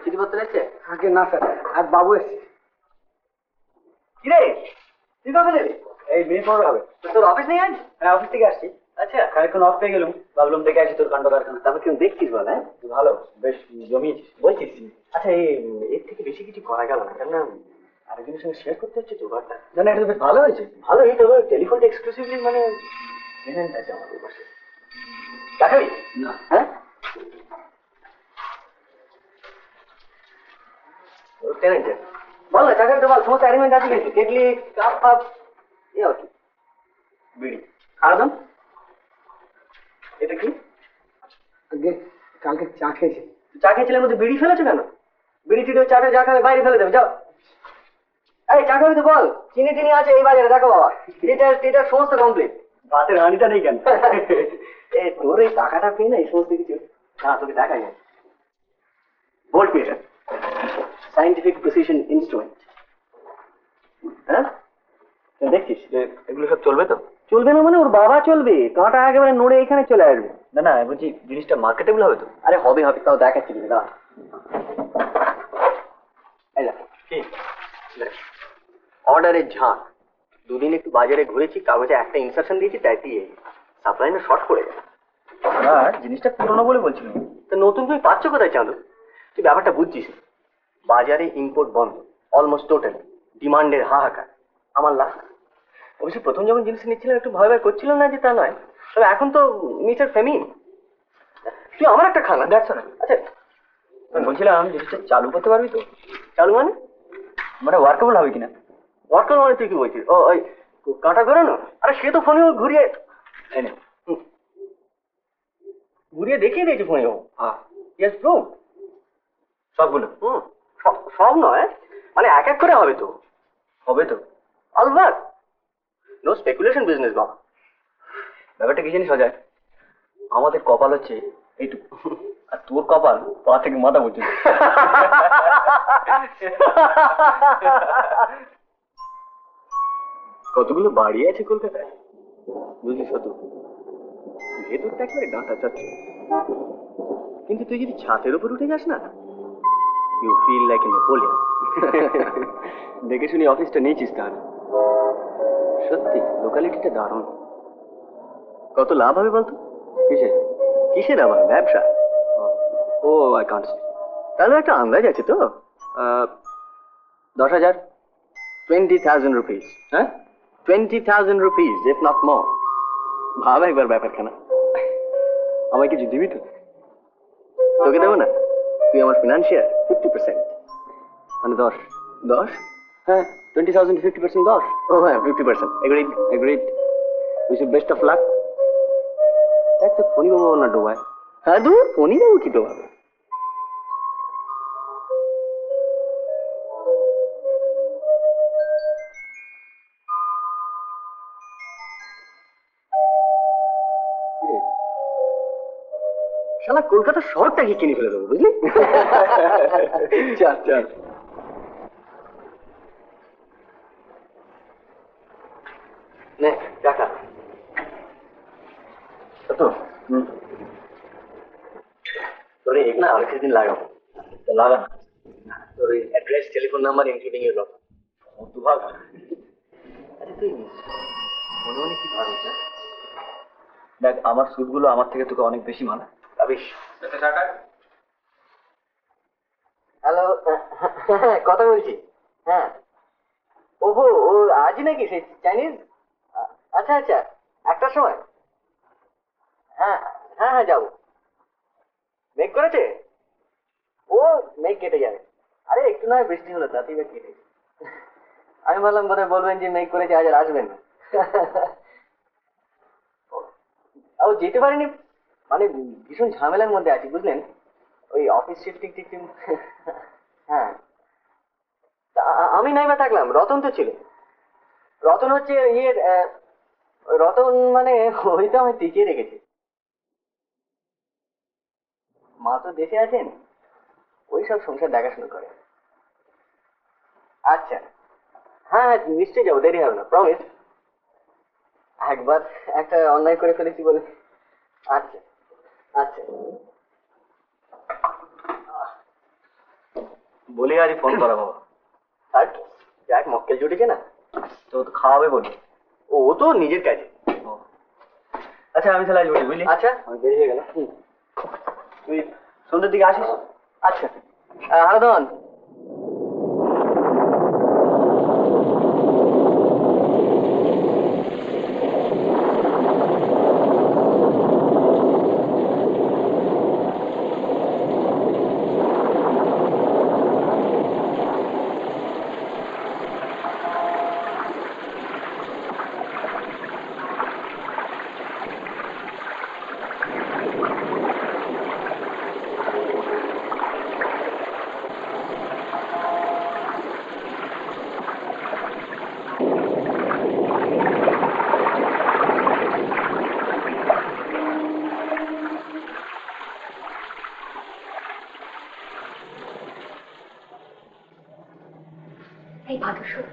চিঠিপত্র এসছে? আগে না স্যার, আর বাবু এসছে। কিরে তুই কখন এলি? এই মিনিট পনেরো হবে। তোর অফিস নেই আজ? হ্যাঁ, অফিস থেকে আসছি। আচ্ছা, খানিকক্ষণ অফ পেয়ে গেলাম, ভাবলাম দেখে আসি তোর কাণ্ড কারখানা। তারপর কেউ দেখছিস বল? হ্যাঁ, ভালো, বেশ জমিয়েছিস বলছিস। আচ্ছা এর থেকে বেশি কিছু করা গেল না, কেননা আরেকজনের সঙ্গে শেয়ার করতে হচ্ছে তো ঘরটা। জানি, এটা তো বেশ ভালো হয়েছে। ভালোই, তবে টেলিফোনটা এক্সক্লুসিভলি মানে পেমেন্ট আছে আমাদের পাশে। দেখাবি না। হ্যাঁ, টেলেন্ট বল না, চাকরি তো বল, সমস্ত অ্যারেঞ্জমেন্ট আছে কিন্তু কেটলি কাপ ফাপ এ আর কি, বিড়ি খাওয়া। এটা কি? আগে কালকে চা খেয়েছি। চা খেয়েছিলেন মধ্যে বিড়ি ফেলেছো কেন? বিড়ি টিড়ি চাটা যা খাবে বাইরে ফেলে দেবে, যাও। এই চা খাবি তো বল, চিনি টিনি আছে এই বাজারে, দেখো বাবা, টিটার সমস্ত কমপ্লিট। ভাতের হাঁড়িটা নেই কেন? এই তোর এই টাকাটা পেয়ে না এই সমস্ত কিছু না, তোকে দেখাই যায়। Volt metre, scientific precision instrument. হ্যাঁ, দেখছিস এগুলো সব চলবে তো? চলবে না মানে ওর বাবা চলবে, কাঁটা একেবারে নড়ে এখানে চলে আসবে। না না, বলছি জিনিসটা মার্কেটেবল হবে তো? আরে হবে হবে, তাও দেখাচ্ছি দাঁড়া। এই দেখ কি অর্ডারের ঝাঁক, দুদিন একটু বাজারে ঘুরেছি, কাগজে একটা ইনস্ট্রাকশন দিয়েছি, তাই দিয়ে সাপ্লাই না শর্ট করে গেছে। আর জিনিসটা পুরনো বলে বলছিল। তো নতুন তুমি পাচ্ছ কোথায় চাঁদু? তুই ব্যাপারটা বুঝছিস না। বাজারে ইম্পোর্ট বন্ধ অলমোস্ট টোটাল, ডিমান্ডের হাহাকার। আমার লাভ। অবশ্যই প্রথম যখন জিনিস নিচ্ছিলাম একটু ভয় ভয় করছিল না, যে তা নয়, তবে এখন তো মিস্টার ফেমিন। তুই আমার একটা খানা দেখছো না? আচ্ছা, বলছিলাম জিনিসটা চালু করতে পারবি তো? চালু মানে? মানে ওয়ার্কেবল হবে কিনা? ওয়ার্কার মানে তুই কি বলছিস? ও ওই কাঁটা ঘোরানো? আরে সে তো ফোনে ঘুরিয়ে এনে ঘুরিয়ে দেখিয়ে দিয়েছি ফোনে। ও ইয়েস প্রুভ সবগুলো? সব নয়, মানে এক এক করে হবে তো। হবে তো? অলবাট, নো স্পেকুলেশন বিজনেস বাবা। ব্যাপারটা কি জানিস অজয়, আমাদের কপাল হচ্ছে এইটুকু, আর তোর কপাল পা থেকে মাথা পর্যন্ত। কতগুলো বাড়ি আছে কলকাতায় বুঝলি শত, ভেতরটা একেবারে ডাঁটা চচ্চড়। কিন্তু তুই যদি ছাতের উপর উঠে যাস না, you feel like a Napoleon. দেখে শুনি অফিসটা নিয়েছিস তাহলে। সত্যি লোকালিটিটা দারুণ। কত লাভ হবে বলতো? কিসে? কিসের আবার ব্যবসা? ও আই কান্ট সে। তাহলে একটা আন্দাজ আছে তো? 10,000? 20,000 রুপিস। হ্যাঁ, 20,000 রুপিস, ইফ নট মোর। ভাব একবার ব্যাপারখানা। আমায় কিছু দিবি তো? তোকে দেবো না? তুই আমার ফিনান্সিয়ার 50%। মানে 10? 10? হ্যাঁ, 20,000 50% 10। ও হ্যাঁ, 50%। Agreed. Agreed. Wish you best of luck. দেখ তো ফোনই বাবু না ডোবায়। হ্যাঁ দূর, ফোনই দেবো কি তো ভাবে। শালা কলকাতার শহরটাকে কিনে ফেলে দেবো বুঝলি। চল চল। নে টাকা কত? তোর এক না আর কিছুদিন লাগাবো। তো লাগা। তোর ওই অ্যাড্রেস, টেলিফোন নাম্বার ইনক্লুডিং এর রকম। দু ভাগ। আচ্ছা তুই মনে মনে কি ভাবিস? দেখ, আমার সুটগুলো আমার থেকে তোকে অনেক বেশি মানায়। ভাবিস? হ্যালো, কথা বলছি। হ্যাঁ, ওহো, ও আজই নাকি সেই চাইনিজ? আচ্ছা আচ্ছা, একটার সময়। হ্যাঁ হ্যাঁ হ্যাঁ, যাবো। মেঘ করেছে? ও মেঘ কেটে যাবে। আরে একটু নয় বৃষ্টি হলো, তাতেই বা কেটে। আমি বললাম বোধহয় বলবেন যে মেঘ করেছে আজ আর আসবেন না। ও যেতে পারিনি, মানে ভীষণ ঝামেলার মধ্যে আছি বুঝলেন, ওই অফিস শিফটিং টিফটিং। হ্যাঁ, আমি নাই বা থাকলাম, রতন তো ছিল। রতন হচ্ছে ইয়ের রতন মানে ওই তো আমি টিকিয়ে রেখেছি। মা তো দেশে আছেন, ওই সব সংসার দেখাশোনা করে। আচ্ছা, হ্যাঁ হ্যাঁ নিশ্চয়ই যাবো, দেরি হবে না, প্রমিস। একবার একটা অন্যায় করে ফেলেছি বলে। আচ্ছা আচ্ছা। বলি আজই ফোন করা বাবা। আর যাক মক্কেল জুটেছে না, তো তো খাওয়াবে বলি। ও তো নিজের কাজে। ও আচ্ছা, আমি তাহলে আজ বলি বুঝলি। আচ্ছা আমি দেরি হয়ে গেল। তুই সন্ধ্যের দিকে আসিস। আচ্ছা হারাধন, এই মাধুসূর,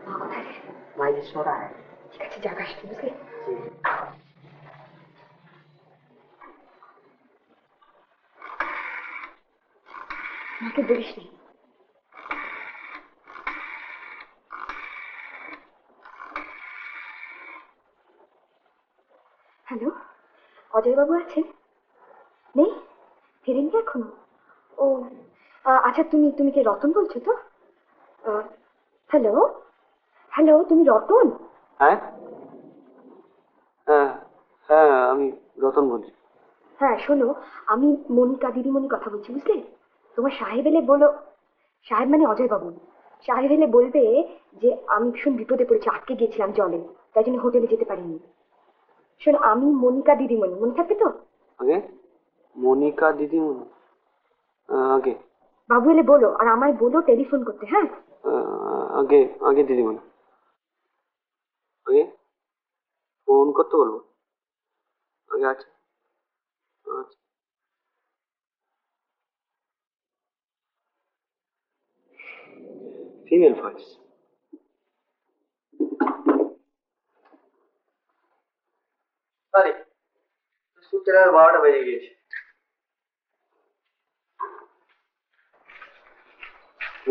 মা কোথায় রে? মাইকে সরা হ্যাঁ। ঠিক আছে, যাক আসবি বুঝলি। মাকে বলিস নি। হ্যালো, অজয়বাবু আছেন? নেই, ফেরেননি এখনো? ও আচ্ছা, তুমি তুমি কে রতন বলছো তো? হ্যালো হ্যালো, তুমি রতন? হ্যাঁ হ্যাঁ হ্যাঁ, আমি রতন বলছি। হ্যাঁ শোনো, আমি মনিকা দিদিমণি কথা বলছি বুঝলে। তোমার সাহেব এলে বলো, সাহেব মানে অজয়বাবু, সাহেব এলে বলবে যে আমি ভীষণ বিপদে পড়েছি, আটকে গিয়েছিলাম জলে, তাই জন্য হোটেলে যেতে পারিনি। শোনো, আমি মনিকা দিদিমণি, মনে থাকবে তো? আগে মনিকা দিদিমণি, আগে বাবু এলে বলো, আর আমায় বলো টেলিফোন করতে। হ্যাঁ আগে আগে দিদিমণি, আগে ফোন করতে বলবো আগে। আচ্ছা আচ্ছা। Female voice. আরে সূত্রে আর 12টা বেজে গিয়েছে।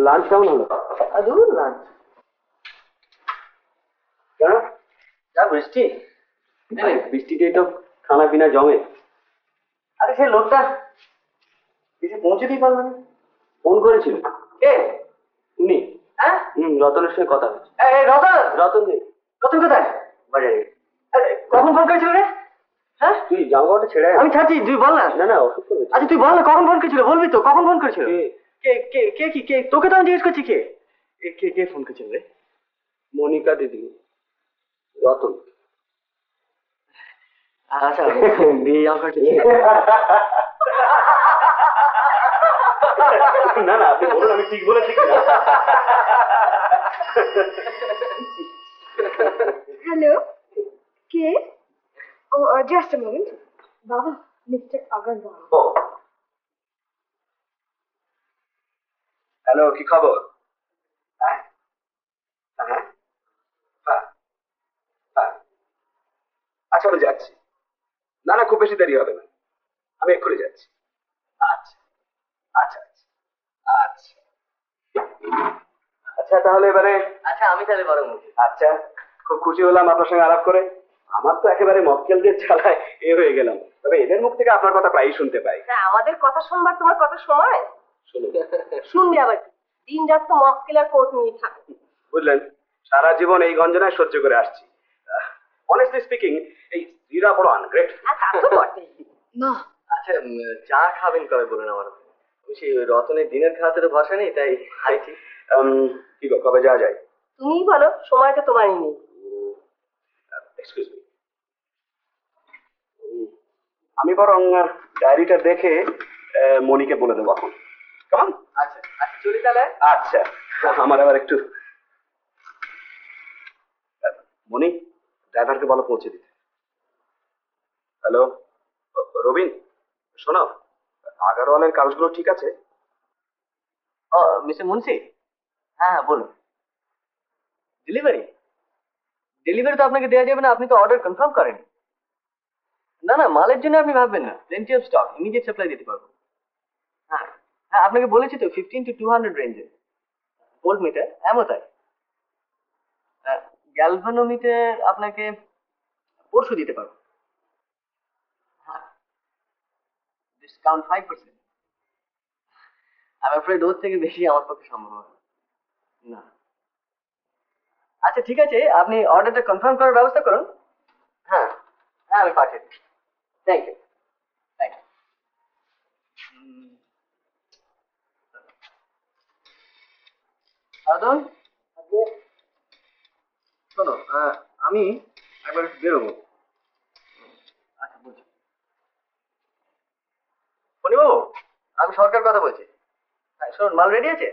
লাঞ্চ কেমন হলো? দূর লাঞ্চ কেন? যা বৃষ্টি, বৃষ্টিতেই তো খানা পিনা জমে। আরে সে লোকটা এসে পৌঁছতেই পারলো না। ফোন করেছিল কে? উনি। হ্যাঁ রতনের সঙ্গে কথা হয়েছে। এই রতন, রতন নেই, রতন কোথায়? বাজারে গেছে। আরে, কখন ফোন করেছিল রে? হ্যাঁ তুই জামাটা ছেড়ে আয়। আমি ছাড়ছি, তুই বল না। না না, অসুখ করেছে। আচ্ছা তুই বল না কখন ফোন করেছিল, বলবি তো কখন ফোন করেছিল? কে? কে কে কে কি কে? তোকে তো আমি জিজ্ঞেস করছি কে কে কে ফোন করেছিল রে? মনিকা দিদি, রতন। আচ্ছা দিয়ে আমার না না, আপনি বলুন আমি ঠিক বলেছি কিনা। হ্যালো, কে? ও জাস্ট আ মোমেন্ট। বাবা, মিস্টার আগরওয়াল। ও হ্যালো, কি খবর? হ্যাঁ হ্যাঁ হ্যাঁ হ্যাঁ, আচ্ছা আমি যাচ্ছি। না না, খুব বেশি দেরি হবে না, আমি এক্ষুনি যাচ্ছি। আচ্ছা আচ্ছা আচ্ছা আচ্ছা আচ্ছা, তাহলে এবারে। আচ্ছা আমি তাহলে বরং বলছি। আচ্ছা, খুব খুশি হলাম আপনার সঙ্গে আলাপ করে। আমার তো একেবারে মক্কেলদের চালায় এ হয়ে গেলাম, তবে এদের মুখ থেকে আপনার কথা প্রায়ই শুনতে পাই। আমাদের কথা শুনবার তোমার কত সময়? শুনুন, শুনবে আবার কি? দিন রাত তো মক্কেল আর কোর্ট নিয়ে থাকে। বুঝলেন, সারা জীবন এই গঞ্জনায় সহ্য করে আসছি। অনেস্টলি স্পিকিং, এই স্ত্রীরা বড় আনগ্রেট। আর তা তো বটেই। না, আচ্ছা চা খাবেন কবে বলুন আমার? সেই রতনের দিনের খাওয়াতে তো ভরসা নেই, তাই খাইছি। কি গো, কবে যাওয়া যায়? তুমিই বলো, সময় তো তোমারই নেই। এক্সকিউজ মি, আমি বরং ডায়েরিটা দেখে মনিকে বলে দেবো এখন। কেমন? আচ্ছা আচ্ছা চলি তাহলে। আচ্ছা, আমার আবার একটু। মনি, ড্রাইভারকে বলো পৌঁছে দিতে। হ্যালো রবিন, শোনো, আগারওয়ালের কাগজগুলো ঠিক আছে? ও মিস্টার মুন্সি, হ্যাঁ হ্যাঁ বলুন। ডেলিভারি ডেলিভারি তো আপনাকে দেওয়া যাবে না, আপনি তো অর্ডার কনফার্ম করেন। না না, মালের জন্য আপনি ভাববেন না, plenty of stock, immediate supply দিতে পারবো। হ্যাঁ হ্যাঁ আপনাকে বলেছি তো 15 to 200 রেঞ্জে ভোল্ট মিটার অ্যামোটাই। গ্যালভানোমিটার আপনাকে পরশু দিতে পারবো। হ্যাঁ, ডিসকাউন্ট 5%। আমি afraid ওর থেকে বেশি আমার পক্ষে সম্ভব হবে না। আচ্ছা ঠিক আছে, আপনি অর্ডারটা কনফার্ম করার ব্যবস্থা করুন। হ্যাঁ হ্যাঁ আমি পাঠিয়ে দিচ্ছি। Thank you, thank you. Sadhan, শোনো, আমি একবার একটু বেরোবো। আচ্ছা বলছি ফণিবাবু, আমি সরকার কথা বলছি। হ্যাঁ শুনুন, মাল রেডি আছে?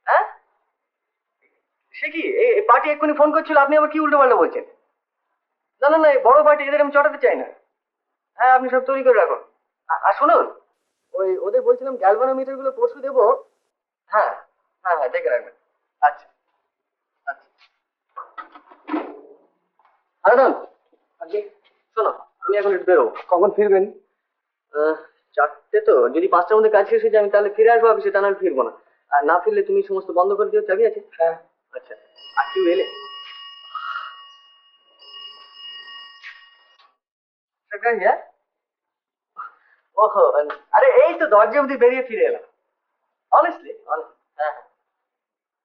হ্যাঁ, সে কি এই পার্টি এক্ষুনি ফোন করছিল, আপনি আবার কি উল্টো পাল্টা বলছেন? না না না, এই বড় পার্টি, এদের আমি চটাতে চাই না। হ্যাঁ আপনি সব তৈরি করে রাখুন। আর শুনুন, ওই ওদের বলছিলাম গ্যালভানোমিটার গুলো পরশু দেবো। হ্যাঁ হ্যাঁ হ্যাঁ দেখে রাখবেন। আচ্ছা আচ্ছা। আনন্দ, শোনো, আমি এখন একটু বেরোবো। কখন ফিরবেন? 4টে তো, যদি 5টার মধ্যে কাজ শেষ হয়ে যায় আমি তাহলে ফিরে আসবো অফিসে, তা নাহলে ফিরবো না। আর না ফিরলে তুমি সমস্ত বন্ধ করে দিও, চাবি আছে? হ্যাঁ। আচ্ছা, আর কেউ এলে হ্যাঁ? ওহো, আরে এই তো দরজা অব্দি বেরিয়ে ফিরে এলাম। অনেস্টলি হ্যাঁ হ্যাঁ।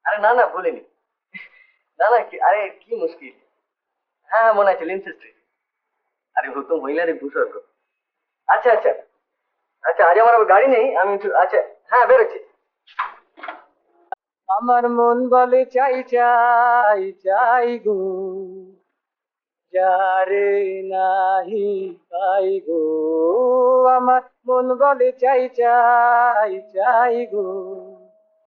আরে না না ভুলিনি। না না আরে কি মুশকিল। হ্যাঁ হ্যাঁ মনে আছে, লিন্স স্ট্রিট। আরে ও তো মহিলারই ভূস্বর্গ। আচ্ছা আচ্ছা আচ্ছা, আজ আমার আবার গাড়ি নেই, আমি একটু আচ্ছা হ্যাঁ বেরোচ্ছি। আমার মন বলে চাই চাই চাই গো, যারে নাহি পাই গো। আমার মন বলে চাই চাই চাই গো,